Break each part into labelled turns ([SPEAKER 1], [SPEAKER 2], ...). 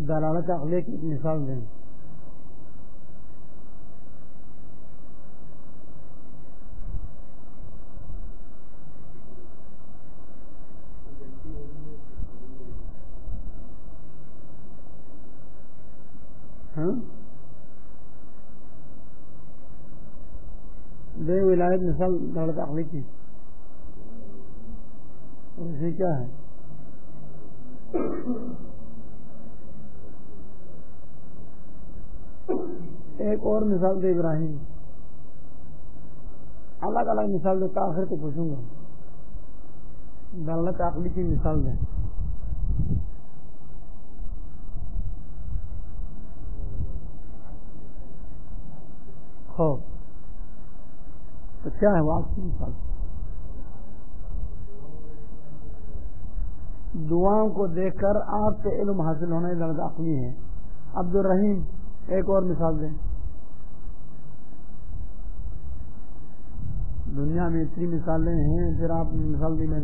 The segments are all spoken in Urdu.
[SPEAKER 1] دلالت عقلیہ کی ایک مثال دیں. دے ولایت مثال دلالت عقلی کی اسی کیا ہے؟ ایک اور مثال دے ابراہیم. الگ الگ مثال دے آخر تو پوچھوں گا. دلالت عقلی کی مثال دیں. خوف تو کیا ہے وہ آپ کی مثال؟ دعاؤں کو دیکھ کر آپ سے علم حاصل ہونا دلالت عقلی ہے. عبد الرحیم ایک اور مثال دیں. دنیا میں اتنی مثالیں ہیں پھر آپ مثال دی میں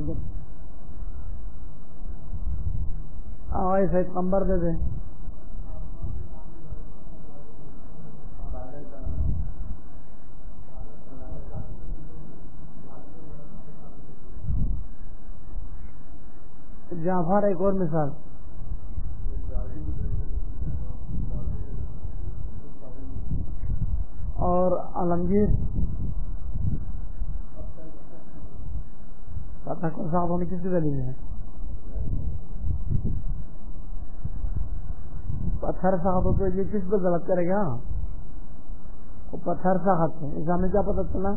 [SPEAKER 1] ایسے کمبر دے دیں. جعفر ایک اور مثال. اور عالمگیر صاحب ہونے کس کی دلیل ہے؟ پتھر صاحب تو یہ کس کو غلط کرے گا؟ وہ پتھر صاحب ہے. اس ہمیں کیا پتہ چلا؟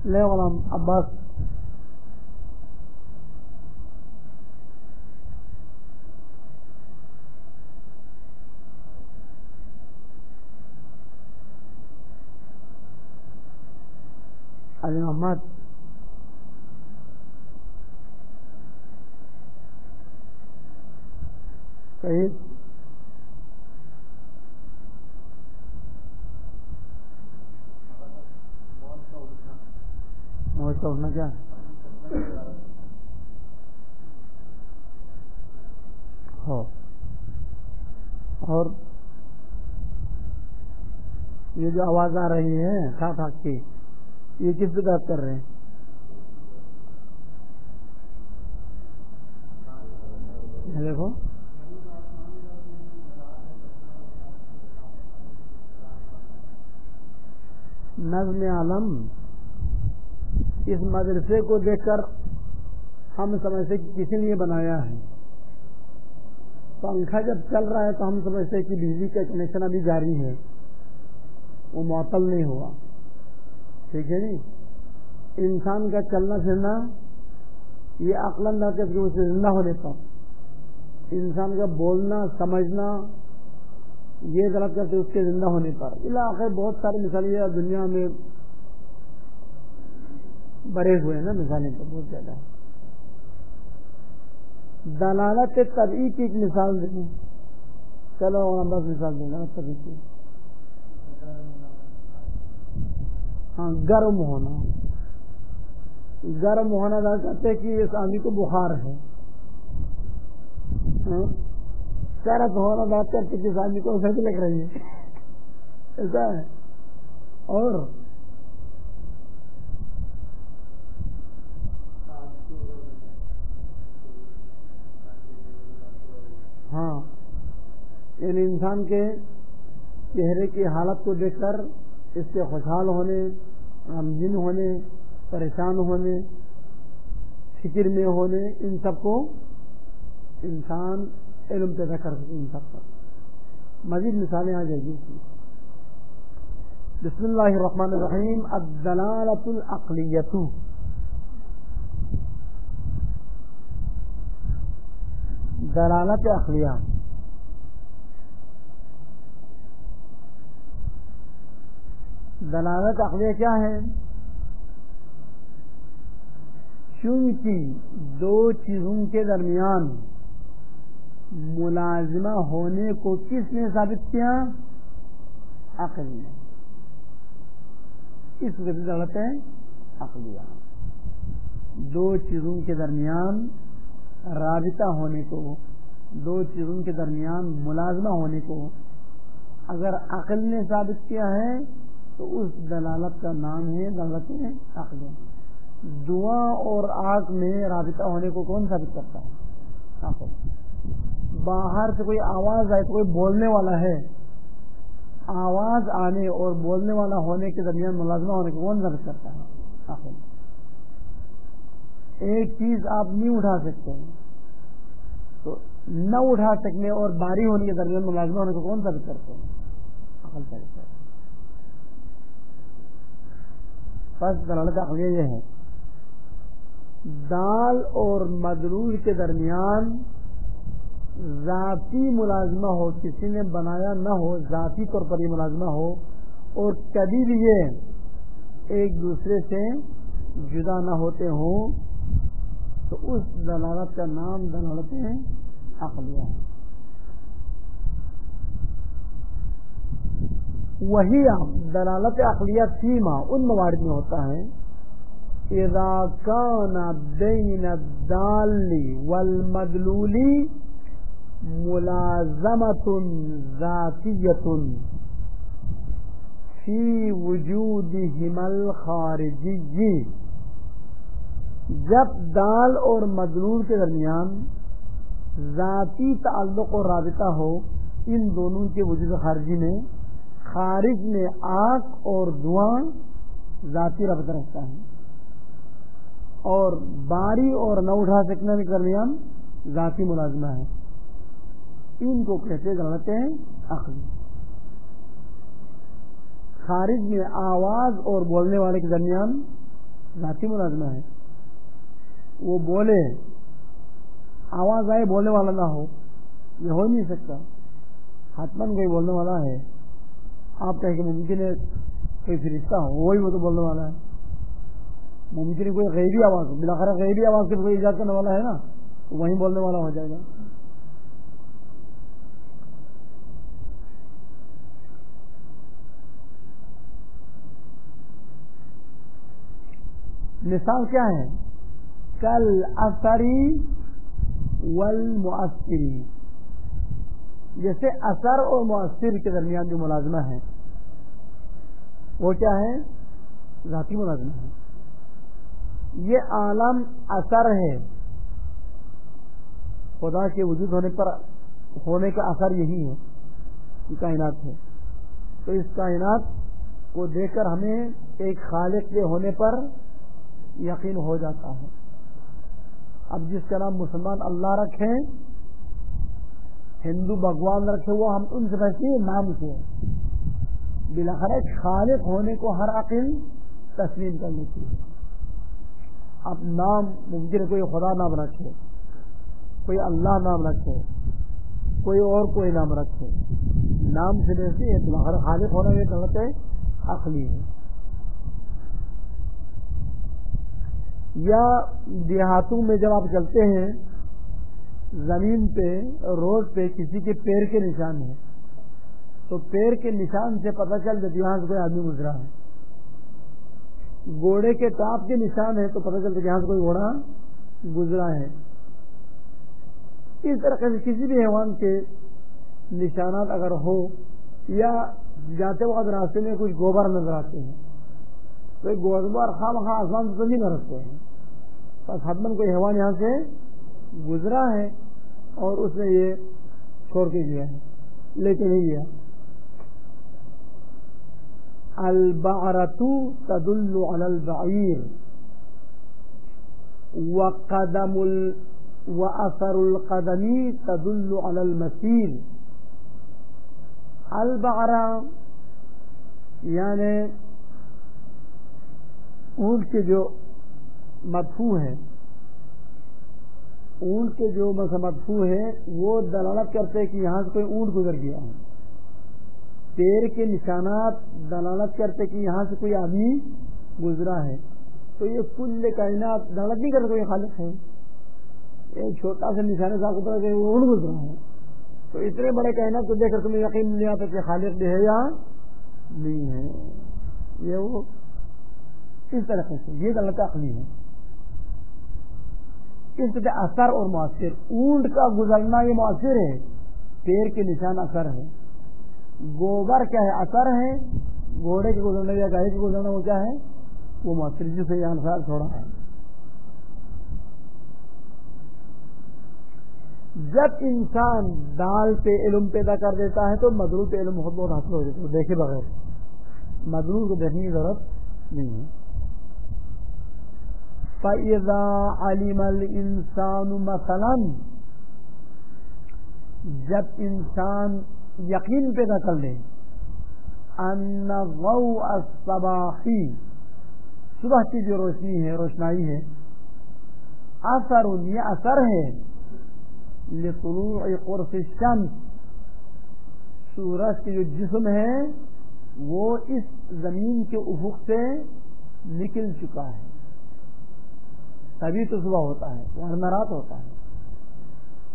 [SPEAKER 1] لے غلام عباس علی محمد شہید موت کا اٹھنا کیا ہو. اور یہ جو آواز آ رہی ہے ٹھاک ٹھاک کی یہ کس سے بات کر رہے ہیں؟ دیکھو نظم عالم اس مدرسے کو دیکھ کر ہم سمجھتے کہ کسی نے بنایا ہے. پنکھا جب چل رہا ہے تو ہم سمجھتے کہ بجلی کا کنیکشن ابھی جاری ہے, وہ معطل نہیں ہوا. ٹھیک ہے جی. انسان کا چلنا پھرنا یہ عقلاً نہ کہ اس سے زندہ ہونے پر, انسان کا بولنا سمجھنا یہ غلط کرتے اس کے زندہ ہونے پر. علاقے بہت ساری مثالیں دنیا میں بڑے ہوئے ہیں نا, مثالیں تو بہت زیادہ. دلالت طبعی کی ایک مثال دیں. چلو بس مثال دیں گا طبعی کی. ہاں گرم ہونا. گرم ہونا کہتے ہیں کہ اس آدمی کو بخار ہے. سرد ہونا بات کرتے کہ اس آدمی کو سردی لگ رہی ہے, ایسا ہے. اور ہاں یعنی انسان کے چہرے کی حالت کو دیکھ کر اس کے خوشحال ہونے, غمگین ہونے, پریشان ہونے, فکر میں ہونے, ان سب کو انسان علم پیدا کر سکے. ان سب پر مزید مثالیں آ جائیں گی. بسم اللہ الرحمن الرحیم. الدلالۃ العقلیۃ. دلالت عقلیہ. دلالت عقلیہ کیا ہے؟ چونکہ دو چیزوں کے درمیان ملازمہ ہونے کو کس نے ثابت کیا؟ عقل نے. اس وجہ سے دلالت ہے عقلیہ. دو چیزوں کے درمیان رابطہ ہونے کو، دو چیزوں کے درمیان ملازمہ ہونے کو اگر عقل نے ثابت کیا ہے تو اس دلالت کا نام ہے دلالت عقلیہ. دعا اور آگ میں رابطہ ہونے کو کون ثابت کرتا ہے؟ عقل. باہر سے کوئی آواز آئے تو کوئی بولنے والا ہے، آواز آنے اور بولنے والا ہونے کے درمیان ملازمہ ہونے کو کون ثابت کرتا ہے؟ عقل. ایک چیز آپ نہیں اٹھا سکتے تو نہ اٹھا سکنے اور باری ہونے کے درمیان ملازمہ ہونے کو کون ثابت کرتے ہیں؟ عقل ثابت کرتے ہیں. بس دلالت عقلیہ یہ ہے. دال اور مدلول کے درمیان ذاتی ملازمہ ہو، کسی نے بنایا نہ ہو، ذاتی طور پر یہ ملازمہ ہو، اور کبھی بھی یہ ایک دوسرے سے جدا نہ ہوتے ہوں تو اس دلالت کا نام دلالت عقلیہ ہے. وہی دلالت عقلیہ فیما ان موارد میں ہوتا ہے اذا کان بین الدال والمدلول ملازمۃ ذاتیۃ فی وجودہما الخارجی. جب دال اور مدلول کے درمیان ذاتی تعلق اور رابطہ ہو، ان دونوں کے وجود خارجی میں، خارج میں آگ اور دھواں ذاتی رابطہ رکھتا ہے، اور باری اور نہ اٹھا سکنے کے درمیان ذاتی ملازمہ ہے. ان کو کہتے دلالت عقلی. خارج میں آواز اور بولنے والے کے درمیان ذاتی ملازمہ ہے. وہ بولے، آواز آئے، بولنے والا نہ ہو، یہ ہو نہیں سکتا. حتماً کوئی بولنے والا ہے. آپ کہیں کہ ممکن ہے کوئی فرشتہ ہو، وہی وہ تو بولنے والا ہے. ممکن ہے کوئی غیبی آواز ہو، بلاخر غیبی آواز کے کوئی ایجاد کرنے والا ہے نا، وہیں بولنے والا ہو جائے گا. مثال کیا ہے؟ کل اثری والمؤثری. جیسے اثر اور مؤثر کے درمیان جو ملازمہ ہے وہ کیا ہے؟ ذاتی ملازمہ ہے. یہ عالم اثر ہے، خدا کے وجود ہونے کا اثر یہی ہے، یہ کائنات ہے. تو اس کائنات کو دیکھ کر ہمیں ایک خالق کے ہونے پر یقین ہو جاتا ہے. اب جس کا نام مسلمان اللہ رکھے، ہندو بھگوان رکھے، وہ ہم ان سے بچے نام سے، بلاخر ایک خالق ہونے کو ہر عقل تسلیم کر لیتی ہے. اب نام ممکن ہے کوئی خدا نام رکھے، کوئی اللہ نام رکھے، کوئی اور کوئی نام رکھے، نام سے لیتے ہے بلاخر خالق ہونا یہ غلط عقلی ہے. یا دیہاتوں میں جب آپ چلتے ہیں زمین پہ، روڈ پہ کسی کے پیر کے نشان ہیں تو پیر کے نشان سے پتہ چل جاتا یہاں سے کوئی آدمی گزرا ہے. گھوڑے کے ٹاپ کے نشان ہے تو پتہ چلتا کہ یہاں سے کوئی گھوڑا گزرا ہے. اس طرح سے کسی بھی حیوان کے نشانات اگر ہو، یا جاتے وقت راستے میں کچھ گوبر نظر آتے ہیں تو ایک گوبر خواہ مخواہ آسمان سے نہیں نہ رکھتے ہیں، بس حتماً کوئی حیوان یہاں سے گزرا ہے اور اس نے یہ چھوڑ کے گیا ہے، لے کے نہیں گیا. البعرۃ تدل علی البعیر واثر القدم تدل علی المسیر. البعرہ یعنی اونٹ کے جو مدفوع ہے، اونٹ کے جو مدفوع ہے وہ دلالت کرتے کہ یہاں سے کوئی اونٹ گزر گیا ہے. پیر کے نشانات دلالت کرتے کہ یہاں سے کوئی آدمی گزرا ہے. تو یہ کل کائنات دلالت نہیں کرتے کوئی خالق ہے. ایک چھوٹا سا نشانے سے آپ کو پتا کہ وہ اونٹ گزرا ہے، تو اتنے بڑے کائنات کو دیکھ کر تمہیں یقین نہیں آتا کہ خالق بھی ہے یا نہیں ہے. یہ وہ اس طرح سے یہ غلط عقلی ہے. اس طرح اثر اور مؤثر. اونٹ کا گزرنا یہ مؤثر ہے, پیر کے نشان اثر ہے. گوبر کیا ہے؟ اثر ہے. گھوڑے کے گزرنے یا گائے کے گزرنا وہ کیا ہے؟ وہ مؤثر, جسے یہ انصار چھوڑا ہے. جب انسان دال پہ علم پیدا کر دیتا ہے تو مدلول پہ علم بہت بہت حاصل ہو جاتا ہے, دیکھے بغیر. مدلول کو دیکھنے کی ضرورت نہیں ہے. فَإِذَا عَلِمَ الْإِنسَانُ مَثَلًا, جب انسان یقین پیدا کر لے, أَنَّ ضَوْءَ الصَّبَاحِ, صبح کی جو روشنی ہے, روشنائی ہے, اثر, یہ اثر ہے, لِطُلُوعِ قُرْصِ الشَّمْسِ, سورج کے جو جسم ہے وہ اس زمین کے افق سے نکل چکا ہے, تبھی تو صبح ہوتا ہے, ورنہ رات ہوتا ہے.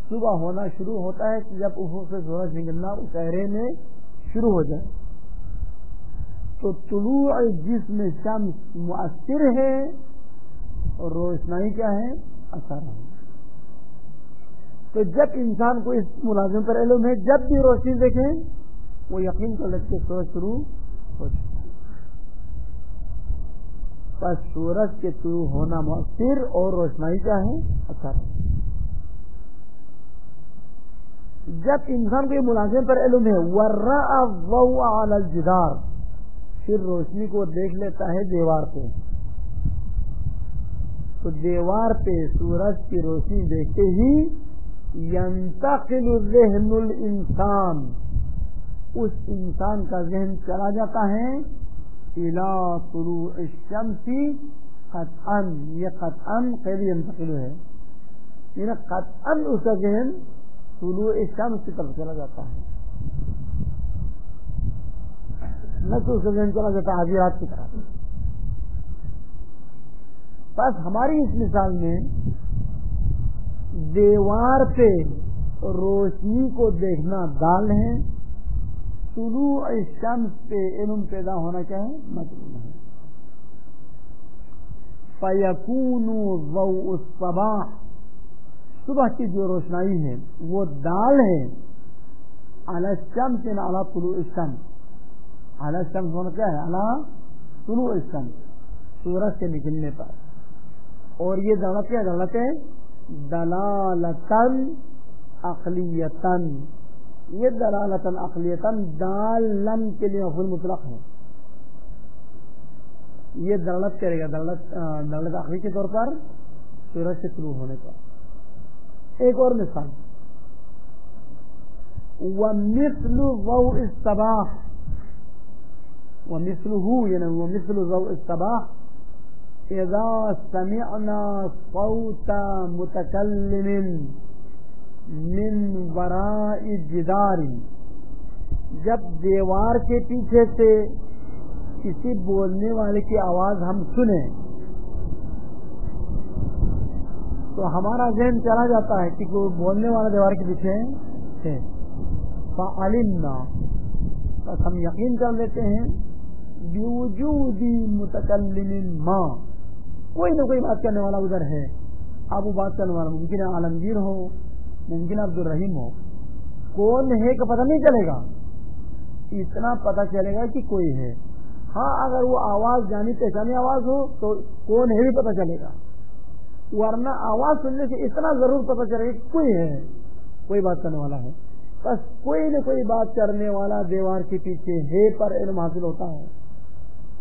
[SPEAKER 1] صبح ہونا شروع ہوتا ہے کہ جب افق سے سورج نکلنا چہرے میں شروع ہو جائے. تو طلوع جسم شمس مؤثر ہے اور روشنائی کیا ہے؟ اثر ہے. تو جب انسان کو اس ملازم پر علم ہے, جب بھی روشنی دیکھیں وہ یقین کر لیتے سورج شروع ہو چکا. بس سورج کے شروع ہونا مؤثر اور روشنائی کیا ہے؟ اثر. جب انسان کو یہ ملازم پر علم ہے, وَرَّأَ الضَّوْءَ عَلَى الْجِدَارِ, پھر روشنی کو دیکھ لیتا ہے دیوار پہ. تو دیوار پہ سورج کی روشنی دیکھتے ہی ينتقل ذہن الانسان, اس انسان کا ذہن چلا جاتا ہے الى طلوع الشمس قطعا. یہ قطعا قید ينتقل ہے, یعنی قطعا اس کا ذہن طلوع الشمس کی طرف چلا جاتا ہے, نہ تو اس کا ذہن چلا جاتا ہے آدھی رات کی طرف. بس ہماری اس مثال میں دیوار پہ روشنی کو دیکھنا دال ہے, طلوع الشمس پہ علم پیدا ہونا کیا ہے؟ مطلوب ہے. فَيَكُونُ ضَوْءُ الصَّبَاحِ, صبح کی جو روشنائی ہے وہ دال ہے, عَلَى الشَّمْسِ عَلَى طُلُوعِ الشَّمْسِ. عَلَى الشَّمْسِ ہونا کیا ہے؟ عَلَى طُلُوعِ الشَّمْسِ, سورج سے نکلنے پر. اور یہ دلالت کیا دلالت ہے؟ دلالتاً عقلیتاً. یہ دلالتاً عقلیتاً دالن کے لیے مفعول مطلق ہے. یہ دلالت کرے گا, دلالت عقلی کے طور پر سورج سے شروع ہونے پر. ایک اور مثال, وَمِثْلُ ضَوْءِ الصَّبَاحِ, وَمِثْلُهُ یعنی وَمِثْلُ ضَوْءِ الصَّبَاحِ اذا سمعنا صوت متکلم من وراء جدار, جب دیوار کے پیچھے سے کسی بولنے والے کی آواز ہم سنیں تو ہمارا ذہن چلا جاتا ہے کہ وہ بولنے والا دیوار کے پیچھے ہے. فعلمنا, بس ہم یقین کر لیتے ہیں بوجود متکلم ما, کوئی نہ کوئی بات کرنے والا ادھر ہے. اب وہ بات کرنے والا ممکن ہے عالمگیر ہو, ممکن عبد الرحیم ہو, کون ہے کہ پتہ نہیں چلے گا, اتنا پتہ چلے گا کہ کوئی ہے. ہاں اگر وہ آواز جانی پہچانی آواز ہو تو کون ہے بھی پتہ چلے گا, ورنہ آواز سننے سے اتنا ضرور پتہ چلے گا کہ کوئی ہے, کوئی بات کرنے والا ہے. بس کوئی نہ کوئی بات کرنے والا دیوار کے پیچھے ہے پر علم حاصل ہوتا ہے.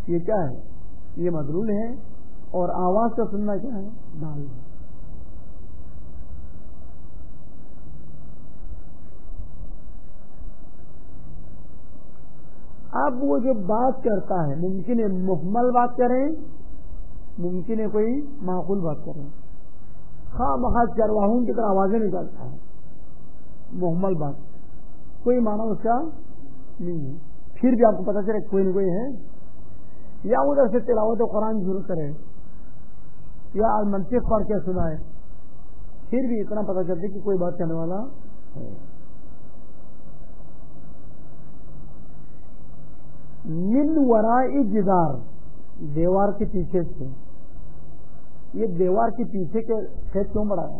[SPEAKER 1] یہ کیا ہے؟ یہ مدلول ہے. اور آواز کا سننا کیا ہے؟ دال ہے. اب وہ جو بات کرتا ہے ممکن ہے محمل بات کریں, ممکن ہے کوئی معقول بات کریں. خواہ مخواہ چرواہوں کی طرح آوازیں نکالتا ہے, محمل بات, کوئی معنی اس کا نہیں ہے. پھر بھی آپ کو پتہ چلے کوئی نہ کوئی ہے. یا ادھر سے تلاوت قرآن شروع کرے یا المنطق پڑھ کے سنائے, پھر بھی اتنا پتہ چلتا ہے کہ کوئی بات کرنے والا ہے. من وراء جدار, دیوار کے پیچھے سے, یہ دیوار کے پیچھے کے کھیت کیوں بڑھایا؟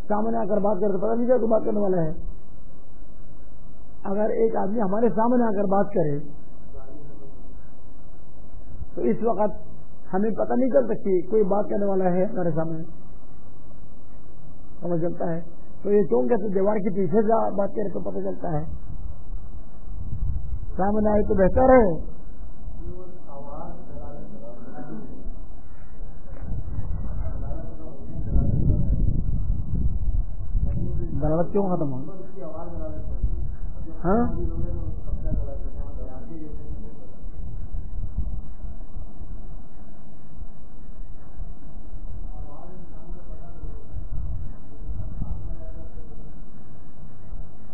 [SPEAKER 1] سامنے آ کر بات کرے تو پتہ نہیں چلتا بات کرنے والا ہے. اگر ایک آدمی ہمارے سامنے آ کر بات کرے تو اس وقت ہمیں پتہ نہیں چل سکتی کوئی بات کرنے والا ہے ہمارے سامنے, سمجھ چلتا ہے. تو یہ کیوں کہتے دیوار کے پیچھے سے بات کرے تو پتہ چلتا ہے, سامنے آئے تو بہتر ہے. دلالت کیوں ختم ہو؟ ہاں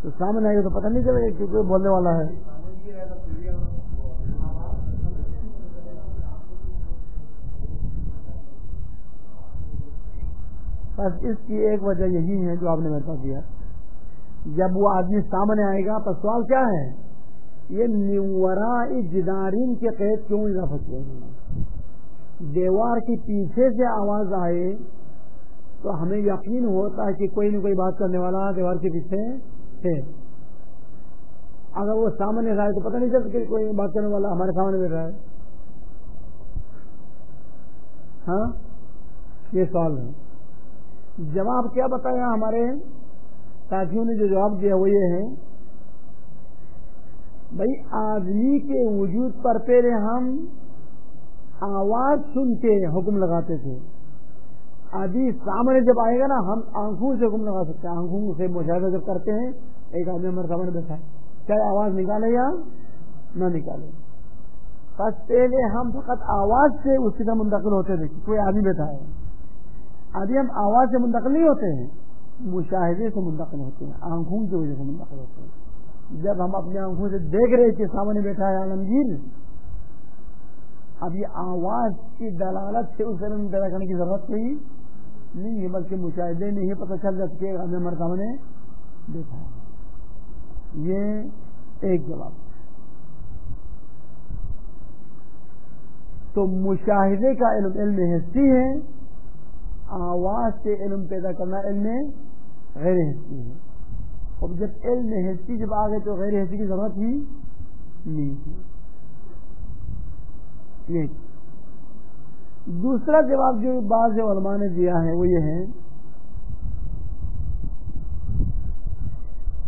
[SPEAKER 1] تو سامنے آئے گا تو پتہ نہیں چلے گا کہ کوئی بولنے والا ہے. بس اس کی ایک وجہ یہی ہے جو آپ نے میرے پاس دیا. جب وہ آدمی سامنے آئے گا تو سوال کیا ہے, یہ نیورائی جدارین کے قید کیوں اضافہ کیا ہے؟ دیوار کے پیچھے سے آواز آئے تو ہمیں یقین ہوتا ہے کہ کوئی نہ کوئی بات کرنے والا دیوار کے پیچھے ہے. اگر وہ سامنے آئے تو پتہ نہیں چلتا کہ کوئی بات کرنے والا ہمارے سامنے بیٹھ رہا ہے. ہاں یہ سوال ہے. جواب کیا بتایا ہمارے ساتھیوں نے؟ جو جواب دیا وہ یہ ہے, بھائی آدمی کے وجود پر پہلے ہم آواز سن کے حکم لگاتے تھے. آدمی سامنے جب آئے گا نا ہم آنکھوں سے حکم لگا سکتے ہیں. آنکھوں سے مشاہدہ جب کرتے ہیں ایک آدمی ہمارے سامنے بیٹھا ہے, چاہے آواز نکالے یا نہ نکالے, بس پہلے ہم فقط آواز سے اس کی طرح منتقل ہوتے تھے کہ کوئی آدمی بیٹھا ہے. ابھی ہم آواز سے منتقل نہیں ہوتے ہیں, مشاہدے سے منتقل ہوتے ہیں, آنکھوں کی وجہ سے منتقل ہوتے ہیں. جب ہم اپنی آنکھوں سے دیکھ رہے کہ سامنے بیٹھا ہے عالمگیر, اب یہ آواز کی دلالت سے اس علم پیدا کرنے کی ضرورت کوئی نہیں ہے, بلکہ مشاہدے میں ہی پتہ چل جاتا کہ ہمیں ہمارے سامنے بیٹھا ہے. یہ ایک جواب. تو مشاہدے کا علم علم حسی ہے, آواز سے علم پیدا کرنا علم غیر حسی ہے. اب جب علم حسی جب آ گئے تو غیر حسی کی ضرورت ہی نہیں ہے. یہ دوسرا جواب جو بعض علماء نے دیا ہے وہ یہ ہے,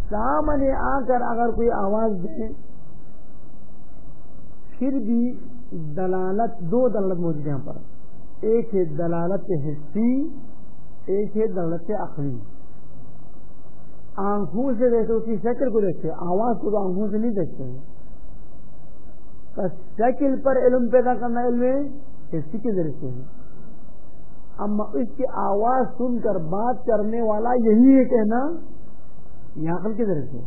[SPEAKER 1] سامنے آ کر اگر کوئی آواز دے پھر بھی دلالت, دو دلالت موجود ہے یہاں پر. ایک ہے دلالت حسی, ایک ہے دلالت عقلی. آنکھوں سے دیکھتے اس کی شکل کو دیکھتے, آواز کو تو آنکھوں سے نہیں دیکھتے ہیں. شکل پر علم پیدا کرنا علم حسی کے ذریعے سے ہے. اما اس کی آواز سن کر بات کرنے والا یہی ہے کہنا یہ عقل کے ذریعے سے.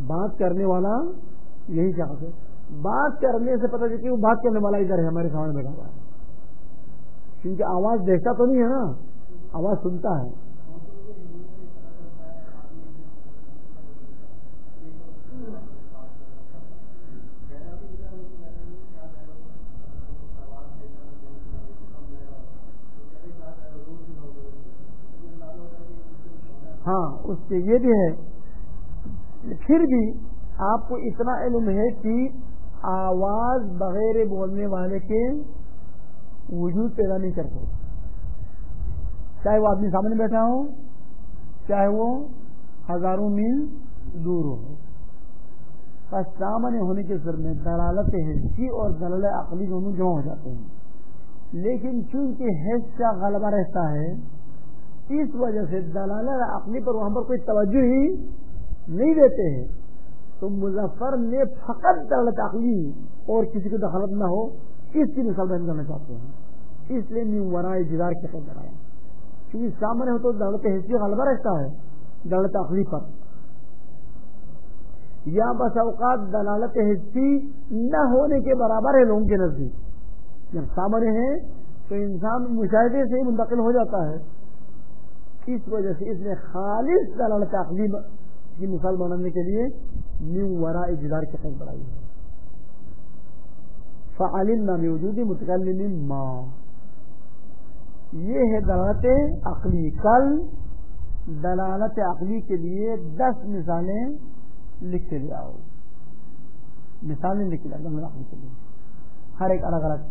[SPEAKER 1] بات کرنے والا یہی چاہتے, بات کرنے سے پتہ چلتا کہ وہ بات کرنے والا ادھر ہے ہمارے سامنے بیٹھا ہوا ہے, کیونکہ آواز دیکھتا تو نہیں ہے نا, آواز سنتا ہے. ہاں اس سے یہ بھی ہے. پھر بھی آپ کو اتنا علم ہے کہ آواز بغیر بولنے والے کے وجود پیدا نہیں کرتے, چاہے وہ آدمی سامنے بیٹھا ہو چاہے وہ ہزاروں میل دور ہو. بس سامنے ہونے کے سر میں دلالت حسی اور دلالت عقلی دونوں جمع ہو جاتے ہیں. لیکن چونکہ حس کا غلبہ رہتا ہے اس وجہ سے دلالت عقلی پر وہاں پر کوئی توجہ ہی نہیں دیتے ہیں. تو مظفر نے فقط دلالت عقلی اور کسی کو دخالت نہ ہو اس کی مثال بیان کرنا چاہتے ہیں, اس لیے من وراء جدار کے قید آیا, کیونکہ سامنے ہو تو دلالت حسی غلبہ رہتا ہے دلالت عقلی پر, یا بس اوقات دلالت حسی نہ ہونے کے برابر ہے لوگوں کے نزدیک. جب سامنے ہے تو انسان مشاہدے سے ہی منتقل ہو جاتا ہے. اس وجہ سے اس نے خالص دلالت عقلی کی مثال بنانے کے لیے من وراء جدار کے قید بڑھائی ہے. فعلمنا بوجود متکلم ما، یہ ہے دلالت عقلی. کل دلالت عقلی کے لیے 10 مثالیں لکھ کے لے آؤ. مثالیں لکھ کے لے دلالت عقلی کے لیے، ہر ایک الگ الگ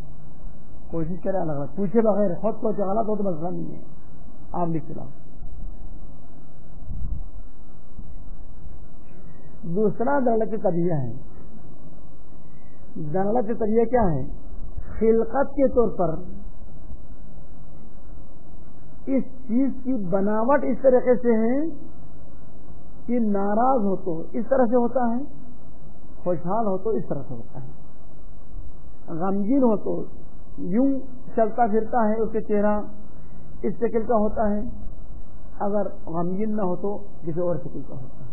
[SPEAKER 1] کوشش کرے، الگ الگ پوچھے بغیر. خود کو غلط ہو تو مسئلہ نہیں ہے، آپ لکھ کے لاؤ. دوسرا دلالت طبیعہ ہے. دلالت طبیعہ کیا ہے؟ خلقت کے طور پر اس چیز کی بناوٹ اس طریقے سے ہے کہ ناراض ہو تو اس طرح سے ہوتا ہے، خوشحال ہو تو اس طرح سے ہوتا ہے، غمگین ہو تو یوں چلتا پھرتا ہے، اس کے چہرہ اس شکل کا ہوتا ہے، اگر غمگین نہ ہو تو کسی اور شکل کا ہوتا ہے،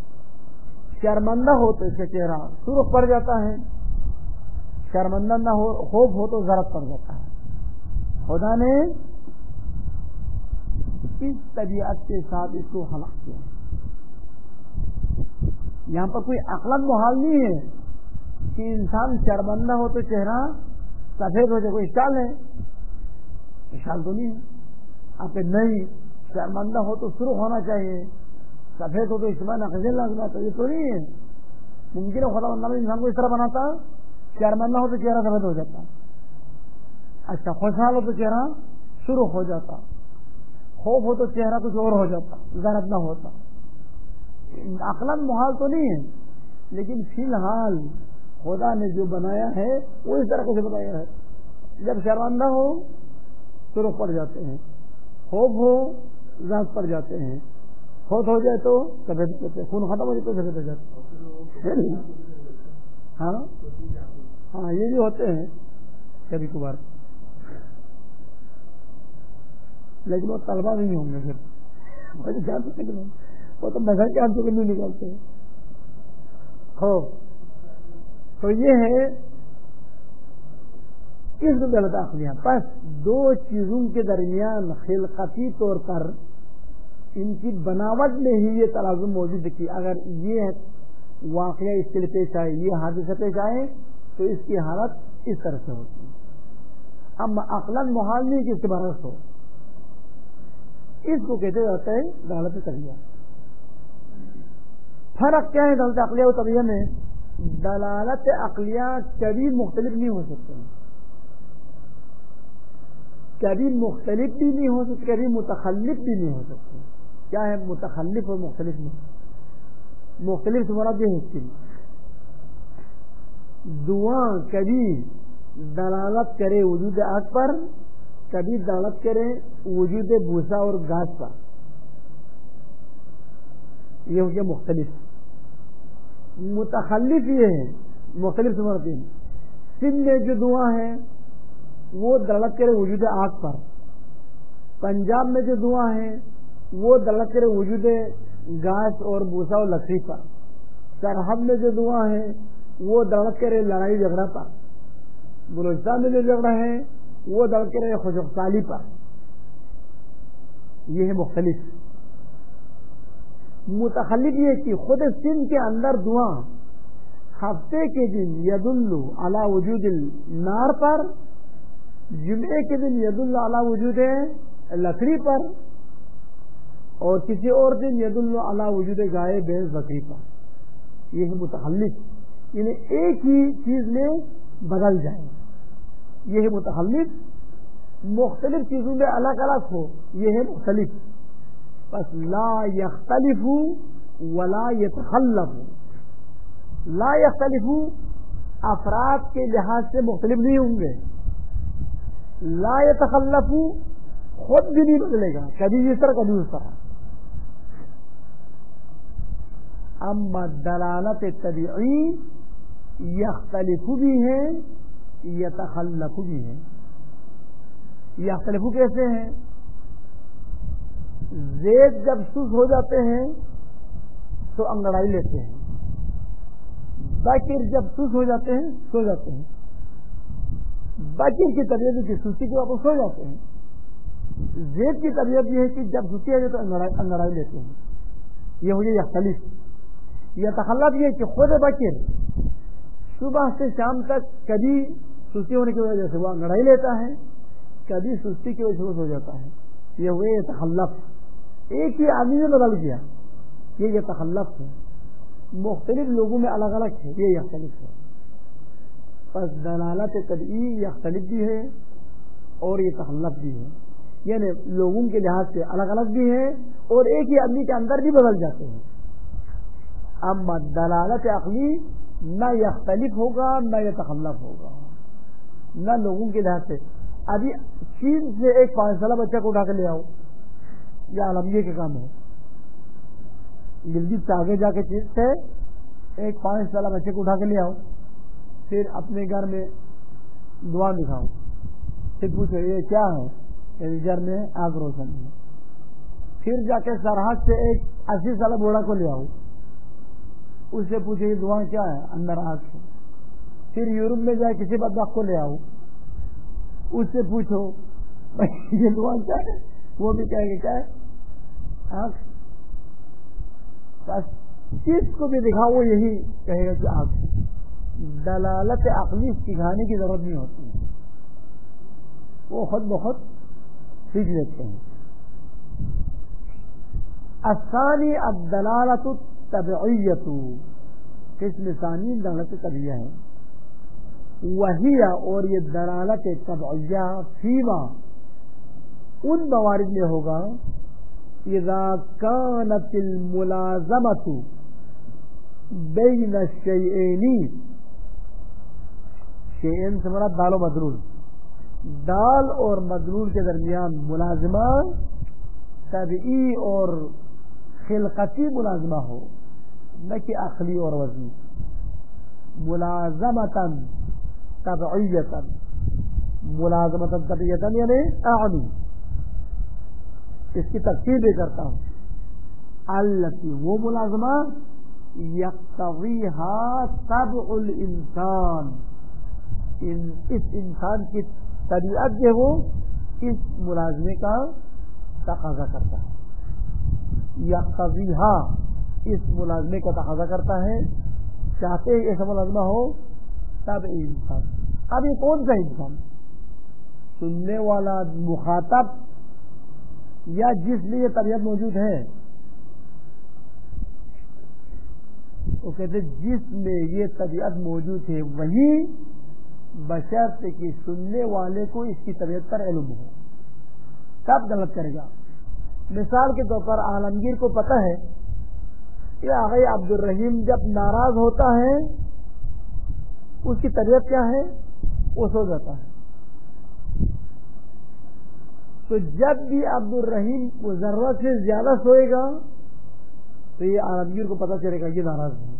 [SPEAKER 1] شرمندہ ہو تو اس کا چہرہ سرخ پڑ جاتا ہے، شرمندہ نہ ہو، خوف ہو تو زرد پڑ جاتا ہے. خدا نے اس طبیعت کے ساتھ اس کو خلق کیا. یہاں پر کوئی عقلاً محال نہیں ہے کہ انسان شرمندہ ہو تو چہرہ سفید ہو جائے. کوئی اشکال ہے؟ اشکال تو نہیں ہے. آپ کے نہیں، شرمندہ ہو تو سرخ ہونا چاہیے، سفید ہو تو اس میں نقضے لگنا چاہیے. تو نہیں ہے ممکن ہے خدا بندہ انسان کو اس طرح بناتا، شرمندہ ہو تو چہرہ سفید ہو جاتا، اچھا خوشحال ہو تو چہرہ سرخ ہو جاتا، خوف ہو تو چہرہ کچھ اور ہو جاتا، زرد نہ ہوتا. عقلاً محال تو نہیں ہے، لیکن فی الحال خدا نے جو بنایا ہے وہ اس طرح سے بنایا ہے. جب شرمندہ ہو سرخ پڑ جاتے ہیں، خوف ہو زرد پڑ جاتے ہیں، خوف ہو جائے تو سفید ہوتے، خون ختم ہو جائے تو سفید ہو جاتے. ہاں ہاں یہ بھی ہوتے ہیں کبھی کبھار، لیکن وہ طلبہ نہیں ہوں گے. پھر جان سکتے کہ وہ تو نظر کے آنسو کے نہیں نکالتے ہیں. تو یہ ہے اس کو غلط عقلیاں. بس دو چیزوں کے درمیان خلقتی طور پر ان کی بناوٹ میں ہی یہ تلازم موجود ہے کہ اگر یہ واقعہ اس کے لیے پیش آئے، یہ حادثہ پیش آئے تو اس کی حالت اس طرح سے ہوتی ہے. اب عقلاً محال نہیں کہ اس کے برعکس ہو. اس کو کہتے جاتا ہے دلالت طبیعہ. فرق کیا ہے دلالت عقلیہ اور طبیعہ میں؟ دلالت عقلیہ کبھی مختلف نہیں ہو سکتے، کبھی مختلف بھی نہیں ہو سکتے، کبھی متخلف بھی نہیں ہو سکتے. کیا ہے متخلف اور مختلف میں؟ مختلف سے مراد یہ ہے دعا کبھی دلالت کرے وجود آگ پر، کبھی دلالت کرے وجود بھوسا اور گھاس پر. یہ ہو گیا مختلف. متخلف یہ ہے مختلف سے مراد سندھ میں جو دعا ہے وہ دلالت کرے وجود آگ پر، پنجاب میں جو دعا ہے وہ دلالت کرے وجود گھاس اور بھوسا اور لکڑی پر، سرحد میں جو دعا ہے وہ دلالت کرے لڑائی جھگڑا پر، بلوچستان میں جو جھگڑا ہے وہ دلالت کرے خشک سالی پر. یہ ہے مختلف. متخلف یہ کہ خود سندھ کے اندر دعا ہفتے کے دن یدل علی وجود النار پر، جمعے کے دن یدل علی وجود لکڑی پر، اور کسی اور دن یدل علی وجود گائے بھینس بکری پر. یہ ہے متخلف، یعنی ایک ہی چیز میں بدل جائے. یہ ہے متخلف. مختلف چیزوں میں الگ الگ ہو، یہ ہے مختلف. بس لا یختلف ولا یتخلف. لا یختلف افراد کے لحاظ سے مختلف نہیں ہوں گے، لا یتخلف خود بھی نہیں بدلے گا، کبھی اس طرح کبھی اس طرح. اما دلالت طبیعی یختلف بھی ہے یتخلف بھی ہے. یختلف کیسے ہیں؟ زید جب سست ہو جاتے ہیں تو انگڑائی لیتے ہیں، باقر جب سست ہو جاتے ہیں سو جاتے ہیں. باقر کی طبیعت کی سستی کے واپس سو جاتے ہیں. زید کی طبیعت یہ ہے کہ جب سستی آ جائے تو انگڑائی لیتے ہیں. یہ ہو گیا یختلف. یتخلف یہ کہ خود باقر صبح سے شام تک کبھی سستی ہونے کی وجہ سے وہ انگڑائی لیتا ہے، کبھی سستی کی وجہ سے وہ سو جاتا ہے. یہ ہوئے تخلف. ایک ہی آدمی نے بدل گیا، یہ تخلف ہے. مختلف لوگوں میں الگ الگ ہے، یہ یختلف ہے. پس دلالت قطعی یختلف بھی ہے اور یہ تخلف بھی ہے، یعنی لوگوں کے لحاظ سے الگ الگ بھی ہے اور ایک ہی آدمی کے اندر بھی بدل جاتے ہیں. اما دلالت عقلی نہ یختلف ہوگا نہ یہ تخلف ہوگا، نہ لوگوں کے لحاظ سے. ابھی چین سے ایک 5 سالہ بچہ کو اٹھا کے لے آؤ، یہ عالمگیر کا کام ہے. گلگت سے آگے جا کے چین سے ایک 5 سالہ بچے کو اٹھا کے لے آؤ، پھر اپنے گھر میں دعا دکھاؤ، پھر پوچھو یہ کیا ہے، گھر میں آگ روشن ہے. پھر جا کے سرحد سے ایک 80 سالہ بوڑھا کو لے آؤ، اس سے پوچھو یہ دعا کیا ہے، اندر آگ ہے. پھر یورپ میں جائے کسی بدبخت کو لے آؤ، اس سے پوچھو یہ دعا کیا ہے، وہ بھی کہے گا کیا ہے آگ. بس جس کو بھی دکھاؤ وہ یہی کہے گا کہ آگ. دلالت عقلی سکھانے کی ضرورت نہیں ہوتی، وہ خود بخود سیکھ لیتے ہیں. الثانی الدلالت الطبعیۃ، قسم ثانی دلالت طبعیہ ہے. وہی اور یہ دلالت طبعیہ فیما ان موارد میں ہوگا اذا كانت الملازمۃ بین الشیئین، شیئین سے مراد دال و مدلول، دال اور مدلول کے درمیان ملازمہ طبعی اور خلقتی ملازمہ ہو، نہ کہ عقلی اور وضعی. ملازمتاً طبعیتاً، ملازمتاً طبعیتاً یعنی اعنی، اس کی تفصیل بھی کرتا ہوں. التی وہ ملازمہ یقتضیہا طبع الانسان، اس انسان کی طبیعت جو وہ اس ملازمے کا تقاضا کرتا ہے. یقتضیہا اس ملازمے کا تقاضا کرتا ہے، چاہتے ہیں ایسا ملازمہ ہو. طبع انسان، اب یہ کون سا انسان، سننے والا مخاطب یا جس میں یہ طبیعت موجود ہے؟ وہ کہتے جس میں یہ طبیعت موجود ہے وہی، بشرط کہ سننے والے کو اس کی طبیعت پر علم ہو، تب غلط کرے گا. مثال کے طور پر عالمگیر کو پتہ ہے کہ آغا عبد الرحیم جب ناراض ہوتا ہے اس کی طبیعت کیا ہے، وہ سو جاتا ہے. تو جب بھی عبد الرحیم کو ضرورت سے زیادہ سوئے گا تو یہ عالمگیر کو پتہ چلے گا یہ ناراض ہے.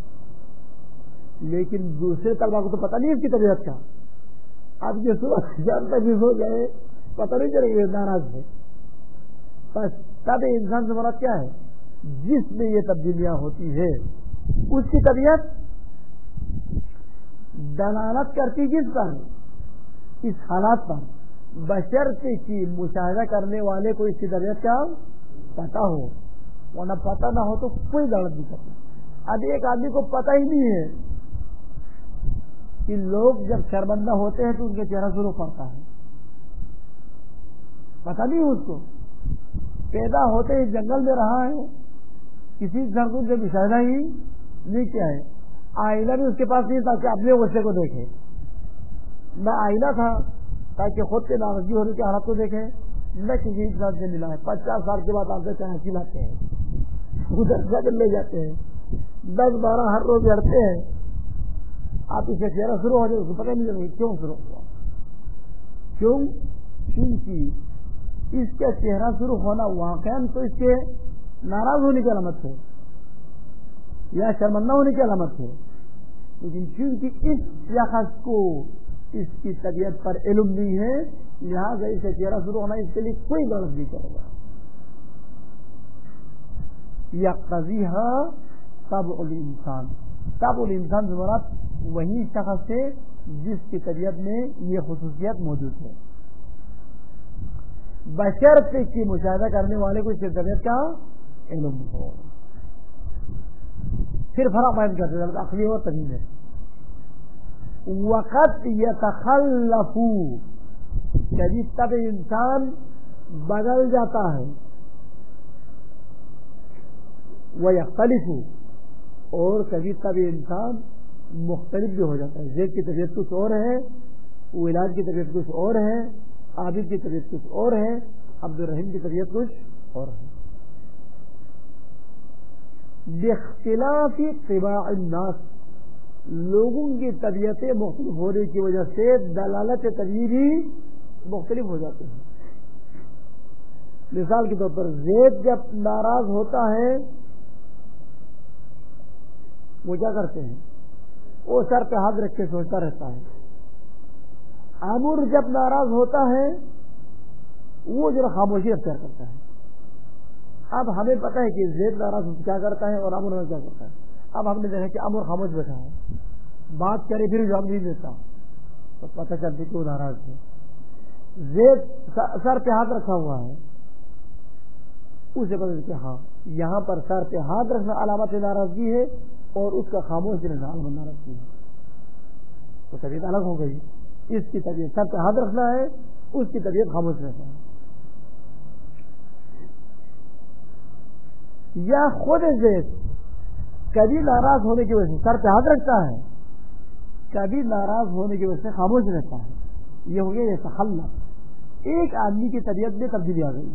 [SPEAKER 1] لیکن دوسرے طلبہ کو تو پتہ نہیں اس کی طبیعت کا. اب یہ جب تک بھی سو جائے پتہ نہیں چلے گا یہ ناراض ہے. بس تب انسان سے مراد کیا ہے، جس میں یہ تبدیلیاں ہوتی ہے اس کی طبیعت دلالت کرتی کس پر، اس حالات پر، بشرطے کی مشاہدہ کرنے والے کو اس کی طبیعت کا پتہ ہو، ورنہ پتہ نہ ہو تو کوئی دلالت نہیں کرتی. اب ایک آدمی کو پتہ ہی نہیں ہے کہ لوگ جب شرمندہ ہوتے ہیں تو ان کے چہرہ سرخ پڑتا ہے، پتہ نہیں اس کو. پیدا ہوتے ہی جنگل میں رہا ہے، کسی سرگن سے مشاہدہ ہی نہیں کیا ہے. آئینہ بھی اس کے پاس نہیں تاکہ اپنے غصے کو دیکھے، نہ آئینہ تھا تاکہ خود کے ناراضگی ہونے کے حالات کو دیکھے، نہ کسی انسان سے ملا ہے. 50 سال کے بعد آپ سے چاہتی لاتے ہیں، ادھر سے لے جاتے ہیں، 10-12 ہر روز لڑتے ہیں. آپ اسے چہرہ شروع ہو جائے اس کو پتہ نہیں چلے کیوں شروع ہوا. کیونکہ اس کا چہرہ شروع ہونا واقعاً تو اس کے ناراض ہونے کی علامت ہے یا شرمندہ ہونے کی علامت ہے، لیکن چونکہ اس شخص کو اس کی طبیعت پر علم نہیں ہے لہٰذا اسے چہرہ شروع ہونا اس کے لیے کوئی غلط نہیں کرے گا. یقتضیہا طبع الانسان، طبع الانسان سے مراد وہی شخص ہے جس کی طبیعت میں یہ خصوصیت موجود ہے، بشرط کی مشاہدہ کرنے والے کو اس کی طبیعت کا علم ہو. پھر فرق بیان کرتے ہیں عقلی اور طبعی میں. وقت یتخلف، کبھی تب انسان بدل جاتا ہے، ویختلف، اور کبھی تب انسان مختلف بھی ہو جاتا ہے. زید کی طبیعت کچھ اور ہے، ولاد کی طبیعت کچھ اور ہے، عابد کی طبیعت کچھ اور ہے، عبد الرحیم کی طبیعت کچھ اور ہے. باختلاف طباع الناس، لوگوں کی طبیعتیں مختلف ہونے کی وجہ سے دلالت طبیعی بھی مختلف ہو جاتے ہیں. مثال کے طور پر زید جب ناراض ہوتا ہے وہ کیا کرتے ہیں؟ وہ سر پہ ہاتھ رکھ کے سوچتا رہتا ہے. عمر جب ناراض ہوتا ہے وہ جو خاموشی اختیار کرتا ہے. اب ہمیں پتہ ہے کہ زید ناراض کیا کرتا ہے اور عمر کیا کرتا ہے. اب ہم نے دیکھا کہ عمر خاموش بیٹھا ہے، بات کرے پھر جواب نہیں دیتا، تو پتہ چلتی کہ وہ ناراض ہے. زید سر پہ ہاتھ رکھا ہوا ہے، اسے پتہ کہ ہاں یہاں پر سر پہ ہاتھ رکھنا علامت ناراضگی ہے اور اس کا خاموش رہنا علامت ناراضگی ہے. تو طبیعت الگ ہو گئی. اس کی طبیعت سر پہ ہاتھ رکھنا ہے، اس کی طبیعت خاموش رہنا ہے. یا خود زید کبھی ناراض ہونے کی وجہ سے سر پہ ہاتھ رکھتا ہے، کبھی ناراض ہونے کی وجہ سے خاموش رہتا ہے. یہ ہو گیا یہ تخلف. ایک آدمی کی طبیعت میں تبدیلی آ گئی،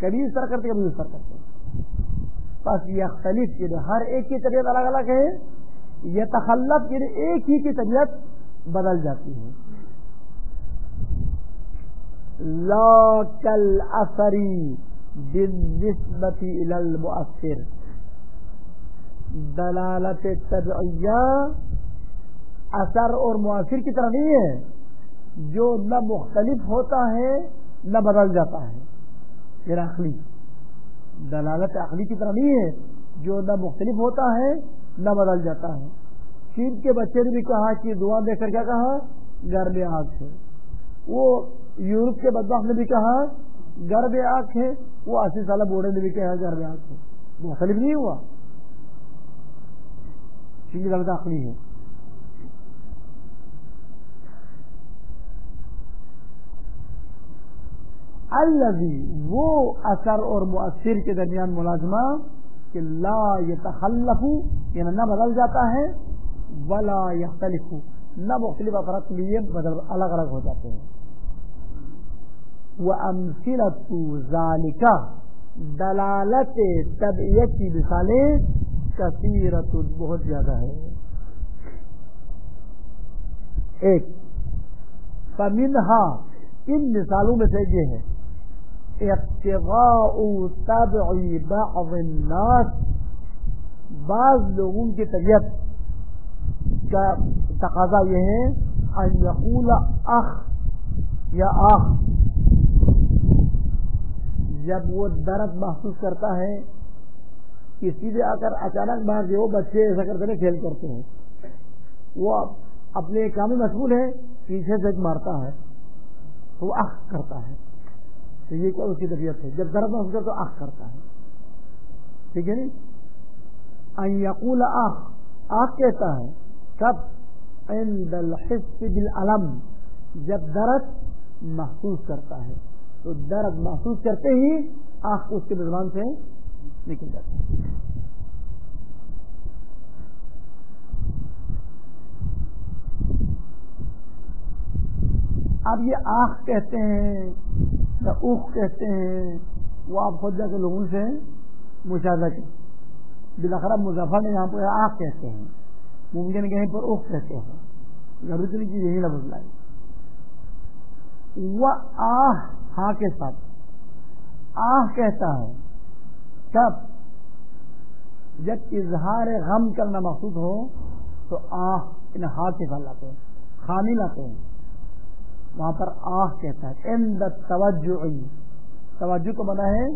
[SPEAKER 1] کبھی اس طرح کرتے کبھی اس طرح کرتے. بس یہ اختلاف یعنی ہر ایک کی طبیعت الگ الگ ہے. یہ تخلف یعنی ایک ہی کی طبیعت بدل جاتی ہے. لا کالاثری بالنسبت الی المؤثر، دلالت طبعیہ اثر اور مؤثر کی طرح نہیں ہے جو نہ مختلف ہوتا ہے نہ بدل جاتا ہے. پھر عقلی دلالت عقلی کی طرح نہیں ہے جو نہ مختلف ہوتا ہے نہ بدل جاتا ہے. چین کے بچے نے بھی کہا کہ دعا دے کر کیا کہا؟ گھر میں آنکھ ہے. وہ یورپ کے بدبخت نے بھی کہا گھر میں آنکھ ہے. وہ 80 سالہ بوڑھے نے بھی کہا گھر میں آنکھ ہے. مختلف نہیں ہوا. چین کی دلالت عقلی ہے. الذی، وہ اثر اور مؤثر کے درمیان ملازمہ کہ لا یتخلف یعنی نہ بدل جاتا ہے، ولا یختلف نہ مختلف افراد کے لیے الگ الگ ہو جاتے ہیں. وامثلۃ ذالک، دلالت طبعیت کی مثالیں کثیرۃ بہت زیادہ ہے. ایک فمنہا، ان مثالوں میں سے یہ ہے اقتضاء طبع بعض الناس، بعض لوگوں کی طبیعت کا تقاضا یہ ہے ان یقول اخ یا آخ. جب وہ درد محسوس کرتا ہے کسی سے آ کر اچانک مار دے، وہ بچے ایسا کرتے ہیں کھیل کرتے ہیں، وہ اپنے کام میں مشغول ہے، پیچھے سے مارتا ہے تو وہ اخ کرتا ہے. تو یہ کیا اس کی طبیعت ہے؟ جب درد محسوس کرتا تو اخ کرتا ہے. ٹھیک ہے نہیں؟ ان یقول اخ، آخ کہتا ہے کب؟ عند الحس بالالم، جب درد محسوس کرتا ہے. تو درد محسوس کرتے ہی آنکھ اس کے زبان سے نکل جاتی ہے. اب یہ آنکھ کہتے ہیں یا اوخ کہتے ہیں، وہ آپ خود جا کے لوگوں سے مشاہدہ کریں. بالاخرہ مظفر نے یہاں پر آنکھ کہتے ہیں، ممکن کہیں پر اوخ کہتے ہیں. ضروری چیز یہی لفظ لائی. وہ آہ ہاں کے ساتھ آہ کہتا ہے کب؟ جب اظہار غم کرنا مقصود ہو تو آہ ان ہاتھ کے ساتھ لاتے ہیں، خامی لاتے ہیں، وہاں پر آہ کہتا ہے. عند التوجع، توجہ کو بنا ہے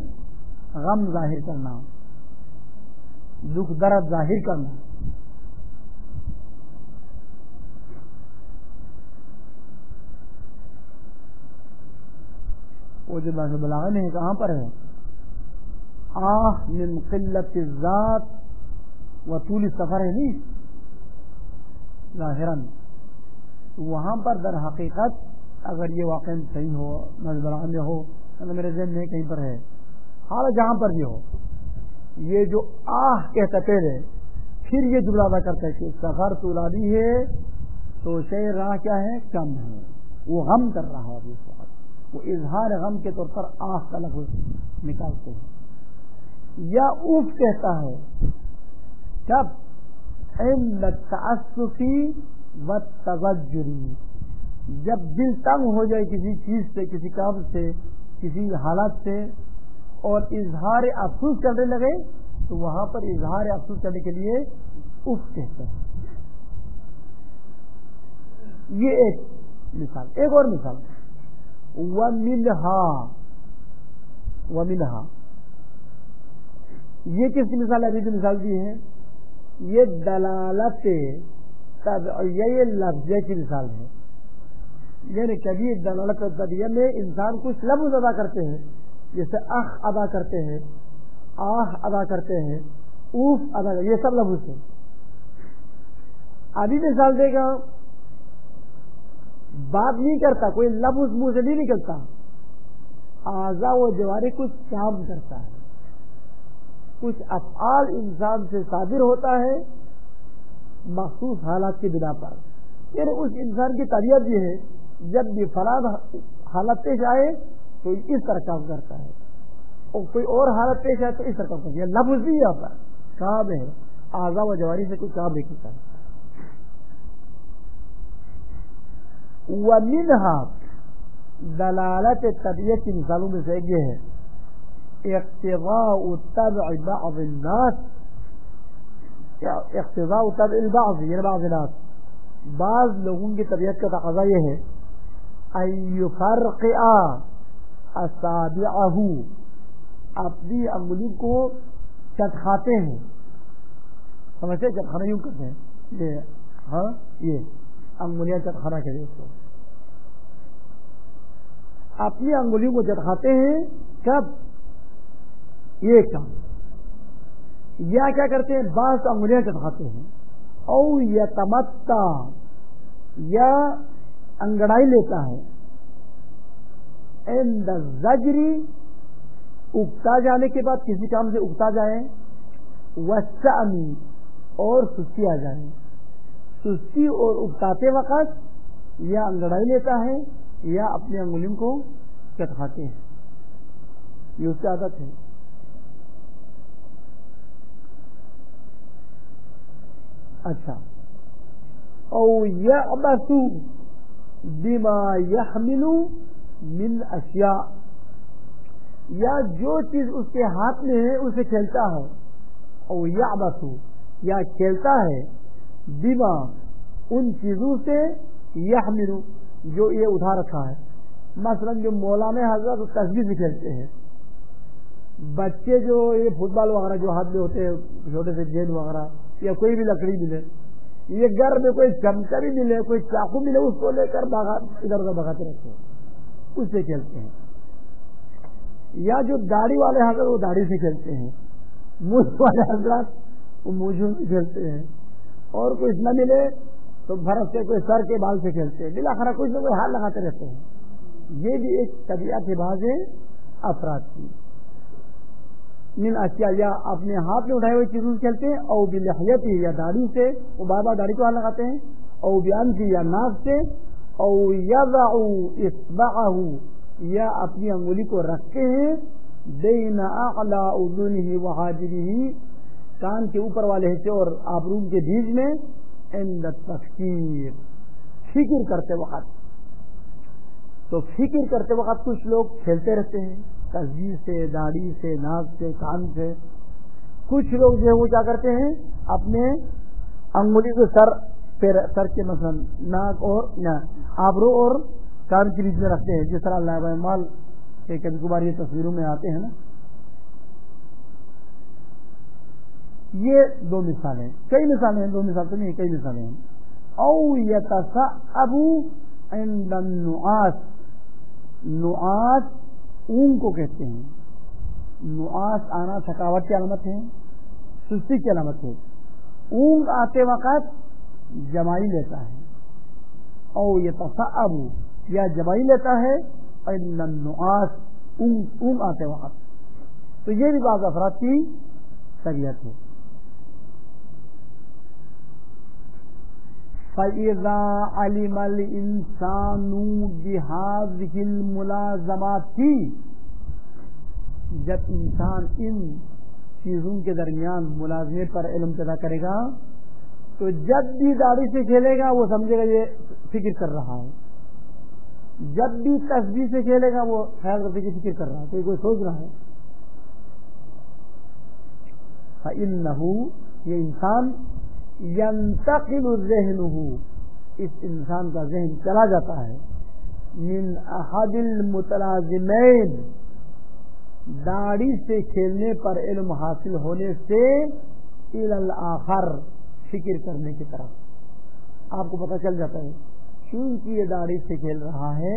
[SPEAKER 1] غم ظاہر کرنا، دکھ درد ظاہر کرنا. وہ جو بحث بلاغہ میں کہاں پر ہے؟ آہ من قلت الذات و طول السفر ہے نہیں ظاہراً، وہاں پر در حقیقت اگر یہ واقعی صحیح ہو، نظر میں ہو، میرے ذہن میں کہیں پر ہے، حالت جہاں پر بھی ہو، یہ جو آہ کہتا پہلے پھر یہ جملہ ادا کرتا ہے کہ سفر طولانی ہے تو شے راہ کیا ہے، کم ہے، وہ غم کر رہا ہے ابھی اس وقت، وہ اظہار غم کے طور پر آہ کا لفظ نکالتے ہیں۔ یا اوف کہتا ہے کب، عند التعسف والتضجر، جب دل تنگ ہو جائے کسی چیز سے، کسی کام سے، کسی حالت سے، اور اظہار افسوس کرنے لگے تو وہاں پر اظہار افسوس کرنے کے لیے اف کہتے ہیں۔ یہ ایک مثال۔ ایک اور مثال، وَمِنْهَا، یہ کس کی مثال ہے؟ ابھی جو مثال دی ہے یہ دلالت تبعیہ لفظے کی مثال ہے، یعنی کبھی دلالت تبعیہ میں انسان کچھ لفظ ادا کرتے ہیں، جیسے اخ ادا کرتے ہیں، آہ ادا کرتے ہیں، اوف ادا کرتے ہیں، یہ سب لفظ ہیں۔ ابھی مثال دے گا، بات نہیں کرتا، کوئی لفظ منہ سے نہیں نکلتا، اعضاء و جوارح کچھ کام کرتا ہے، کچھ افعال انسان سے صادر ہوتا ہے مخصوص حالات کی بنا پر، یعنی اس انسان کی طبیعت یہ ہے جب بھی فلاں حالت پیش آئے تو اس طرح کام کرتا ہے، اور کوئی اور حالت پیش آئے تو اس طرح کام کرتا ہے۔ یہ لفظ بھی یہاں پر کام ہے، اعضاء و جوارح سے کوئی کام نہیں کرتا ہے۔ وَمِنْهَا، دلالت طبیعت کی مثالوں میں سے یہ ہے اقتضاء طبع بعض الناس، اقتضاء طبع البعض، یعنی بعض الناس، بعض لوگوں کی طبیعت کا تقاضا یہ ہے ان یفرقع اصابعہ، اپنی انگلی کو چٹکھاتے ہیں، سمجھتے چٹکھانا یوں کرتے ہیں، یہ ہاں یہ انگلیاں چٹکھانا کہتے ہیں اس کو، اپنی انگلیوں کو چٹکھاتے ہیں کب، یہ کام، یا کیا کرتے ہیں بعض انگلیاں چٹکھاتے ہیں، او یتمتع، یا انگڑائی لیتا ہے، عند الزجر، اکتا جانے کے بعد کسی کام سے اکتا جائے، والسعم، اور سستی آ جائے، سستی اور اکتاتے وقت یا انگڑائی لیتا ہے یا اپنی انگلیوں کو چٹکھاتے ہیں، یہ اس کی عادت ہے۔ اچھا، او یعبث بما یحمل من اشیاء، یا جو چیز اس کے ہاتھ میں ہے اسے کھیلتا ہے، او یعبث، یا کھیلتا ہے، بما، ان چیزوں سے، یحمل، جو یہ اٹھا رکھا ہے، مثلا جو مولانا حضرت تسبیح سے کھیلتے ہیں، بچے جو یہ فٹ بال وغیرہ جو ہاتھ میں ہوتے ہیں، چھوٹے سے گیند وغیرہ، یا کوئی بھی لکڑی ملے، یہ گھر میں کوئی چمچا بھی ملے، کوئی چاقو ملے، اس کو لے کر ادھر ادھر بھگاتے رہتے ہیں، اس سے کھیلتے ہیں۔ یا جو داڑھی والے حضرت وہ داڑھی سے کھیلتے ہیں، مونچھ والے حضرات وہ مونچھوں سے کھیلتے ہیں، اور کچھ نہ ملے تو بھرت سے کوئی سر کے بال سے کھیلتے ہیں، بلاخرہ کچھ نہ کوئی ہاتھ لگاتے رہتے ہیں۔ یہ بھی ایک طبیعت ہے بعض افراد کی، من اشیاء، یا اپنے ہاتھ میں اٹھائے ہوئے چیزوں سے کھیلتے ہیں، او بلحیتہ، یا داڑھی سے، وہ بار بار داڑھی کو ہاتھ لگاتے ہیں، او بانفہ، یا ناک سے، او یضع اصبعہ، یا اپنی انگلی کو رکھتے ہیں بین اعلی اذنہ وحاجبہ، کان کے اوپر والے حصے اور آبرون کے بیچ میں، عند التفکیر، فکر کرتے وقت۔ تو فکر کرتے وقت کچھ لوگ کھیلتے رہتے ہیں، تصویر سے، داڑھی سے، ناک سے، کان سے۔ کچھ لوگ جو ہے وہ کیا کرتے ہیں، اپنے انگلی کو سر کے مثلا ناک اور آبرو اور کان کے بیچ میں رکھتے ہیں، جس طرح اللہ مال کے کبھی کبھار یہ تصویروں میں آتے ہیں نا۔ یہ دو مثالیں، کئی مثالیں ہیں، دو مثال تو نہیں، کئی مثالیں ہیں۔ او یتصعب عند النعاس، نعاس اونگ کو کہتے ہیں، نعاس آنا تھکاوٹ کی علامت ہے، سستی کی علامت ہے۔ اونگ آتے وقت جمائی لیتا ہے، او یتصعب یا جبائی لیتا ہے ان النعاس اونگ آتے وقت. تو یہ بھی بعض افراد کی طبیعت ہے. فَإِذَا عَلِمَ الْإِنسَانُ بِهَذِهِ الْمُلَازَمَاتِ، جب انسان ان چیزوں کے درمیان ملازمے پر علم پیدا کرے گا تو جب بھی داڑھی سے کھیلے گا وہ سمجھے گا یہ فکر کر رہا ہے، جب بھی تسبیح سے کھیلے گا وہ خیال کرتے کہ فکر کر رہا ہے، کوئی سوچ رہا ہے. فَإِنَّهُ، یہ انسان، ينتقل ذہنہ، اس انسان کا ذہن چلا جاتا ہے، من احد المتلازمین، داڑھی سے کھیلنے پر علم حاصل ہونے سے، الی الاخر، فکر کرنے کی طرف. آپ کو پتہ چل جاتا ہے چونکہ یہ داڑھی سے کھیل رہا ہے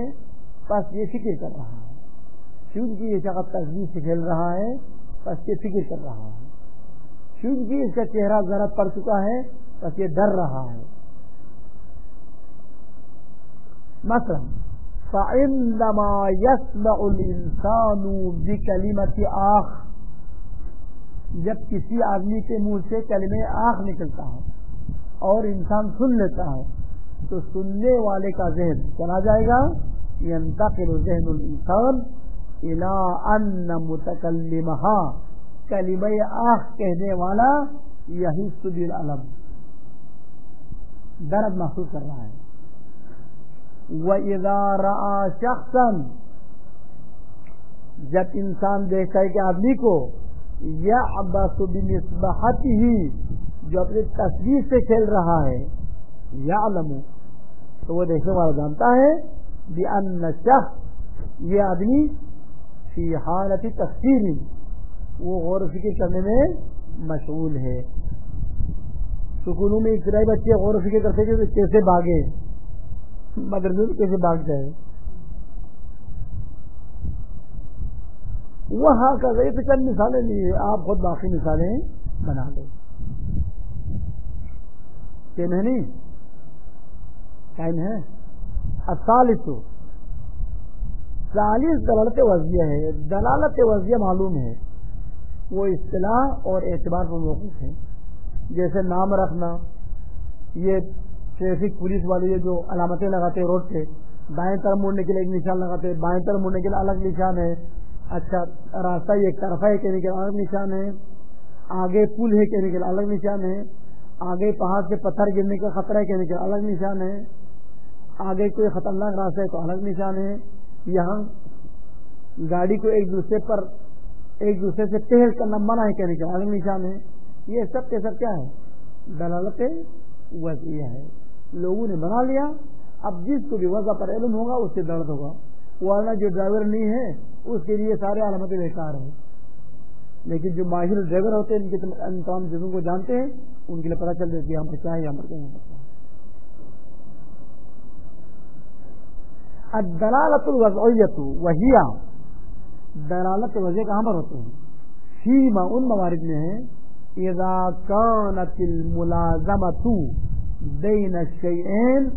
[SPEAKER 1] بس یہ فکر کر رہا ہے، چونکہ یہ شخص تسبیح سے کھیل رہا ہے بس یہ فکر کر رہا ہے، چونکہ اس کا چہرہ ذرا پڑ چکا ہے بس یہ ڈر رہا ہے. مثلا فَعِندَمَا يَسْمَعُ الْإِنسَانُ بِكَلِمَةِ آخ، جب کسی آدمی کے منہ سے کلمہ آخ نکلتا ہے اور انسان سن لیتا ہے تو سننے والے کا ذہن چلا جائے گا. يَنْتَقِلُ ذِهْنُ الْإِنسَانِ إِلَىٰ أَنَّ مُتَكَلِّمَهَا، کلمہ آخ کہنے والا یحس بالالم، درد محسوس کر رہا ہے. وَإِذَا رَأَى شَخْصًا، جب انسان دیکھتا ہے کہ آدمی کو يَعْبَثُ بِمِصْبَاحَتِهِ، جو اپنی تسبیح سے کھیل رہا ہے، يَعْلَمُ، تو وہ دیکھنے والا جانتا ہے بِأَنَّ الشَّخْص، یہ آدمی فی حالت تفکیر، وہ غور و فکر کرنے میں مشغول ہے. سکولوں میں ابتدائی بچے غور و فکر کرتے کہ کیسے بھاگے، مدرسے میں کیسے بھاگ جائے. وہاں کا یہ تو چند مثالیں نہیں ہے، آپ خود باقی مثالیں بنا لیں. کہ نہیں ٹائم ہے. الثالث، دلالت وضعیہ ہے. دلالت وضعیہ معلوم ہے، وہ اصطلاح اور اعتبار پر موقف ہے. جیسے نام رکھنا، یہ ٹریفک پولیس والے یہ جو علامتیں لگاتے ہیں روڈ پہ، دائیں طرف مڑنے کے لیے ایک نشان لگاتے ہیں، بائیں طرف مڑنے کے لیے الگ نشان ہے. اچھا راستہ یہ ایک طرفہ ہے کہنے کے لیے الگ نشان ہے، آگے پل ہے کہنے کے لیے الگ نشان ہے، آگے پہاڑ سے پتھر گرنے کا خطرہ ہے کہنے کے لیے الگ نشان ہے، آگے کوئی خطرناک راستہ ہے تو الگ نشان ہے. یہاں گاڑی کو ایک دوسرے سے پہل کرنا منع ہے کہنے کا الگ نشان ہے. یہ سب کے سب کیا ہے؟ دلالت وضعیہ ہے. لوگوں نے بنا لیا، اب جس کو بھی وضع پر علم ہوگا اس سے درد ہوگا، ورنہ جو ڈرائیور نہیں ہے اس کے لیے سارے علامتیں بیکار ہیں. لیکن جو ماہر ڈرائیور ہوتے ہیں ان کی تمام چیزوں کو جانتے ہیں، ان کے لیے پتہ چل جاتی ہے ہم پر کیا ہے یہاں پر کیا ہے. الدلالۃ الوضعیۃ وہی، دلالت وضعیہ کہاں پر ہوتے ہیں؟ فیما، ان موارد میں ہے، اذا كانت الملازمۃ بین الشیئین،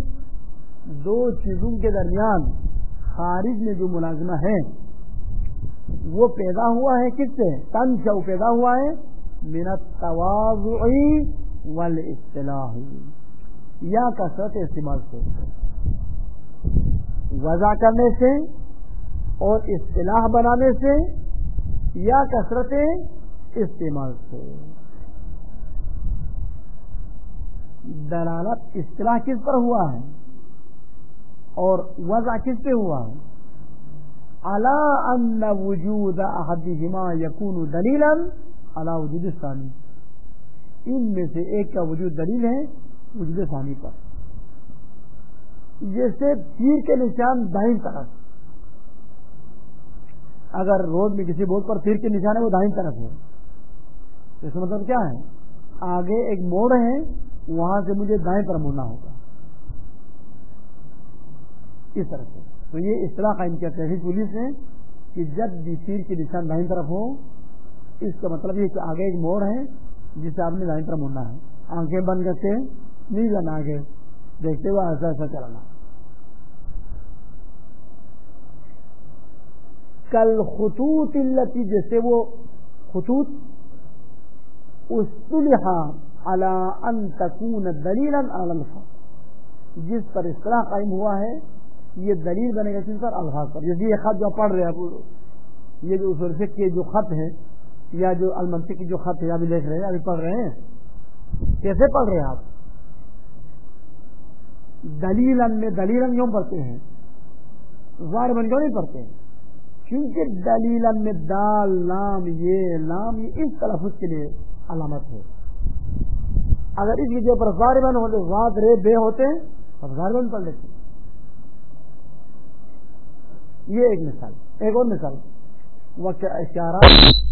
[SPEAKER 1] دو چیزوں کے درمیان خارج میں جو ملازمہ ہے وہ پیدا ہوا ہے کس سے؟ تنشأ، پیدا ہوا ہے من التواضع والاصطلاح، یا کثرت استعمال سے، وضع کرنے سے اور اصطلاح بنانے سے، یا کثرت استعمال سے. دلالت اصطلاح کس پر ہوا ہے اور وضع کس پہ ہوا ہے؟ علی ان وجود احدہما یکون دلیلا علی وجود الثانی، ان میں سے ایک کا وجود دلیل ہے وجود ثانی پر. جیسے تیر کے نشان دائیں طرف، اگر روڈ میں کسی بورڈ پر تیر کے نشان ہے وہ دائیں طرف ہے، اس کا مطلب کیا ہے؟ آگے ایک موڑ ہے، وہاں سے مجھے دائیں طرف مڑنا ہوگا، اس طرح سے. تو یہ اصطلاح قائم کیا ٹریفک پولیس نے کہ جب بھی تیر کے نشان دائیں طرف ہو، اس کا مطلب یہ کہ آگے ایک موڑ ہے جسے آپ نے دائیں طرف مڑنا ہے. آنکھیں بند کر کے نہیں جانا، آگے دیکھتے ہوئے ایسا ایسا چلانا. کل خطوط التی، جیسے وہ خطوط اصطلح علی ان تکون دلیلا علی الفاظ، جس پر اصطلاح قائم ہوا ہے یہ دلیل بنے گا کس پر؟ الفاظ پر. جیسے یہ خط جو پڑھ رہے ہیں، یہ جو اصول فقہ کے جو خط ہے یا جو المنطق کی جو خط ہے ابھی دیکھ رہے ہیں، ابھی پڑھ رہے ہیں، کیسے پڑھ رہے ہیں آپ؟ دلیلاً میں دلیلاً کیوں پڑھتے ہیں؟ ظاہراً کیوں نہیں پڑھتے ہیں؟ کیونکہ دلیلاً میں دال لام یہ اس تلفظ کے لیے علامت ہے. اگر اس کی جگہ پر ظاہراً ہوتے ذات رے بے ہوتے ہیں اب ظاہراً پڑھ لیتے ہیں. یہ ایک مثال. ایک اور مثال، وقت اشارات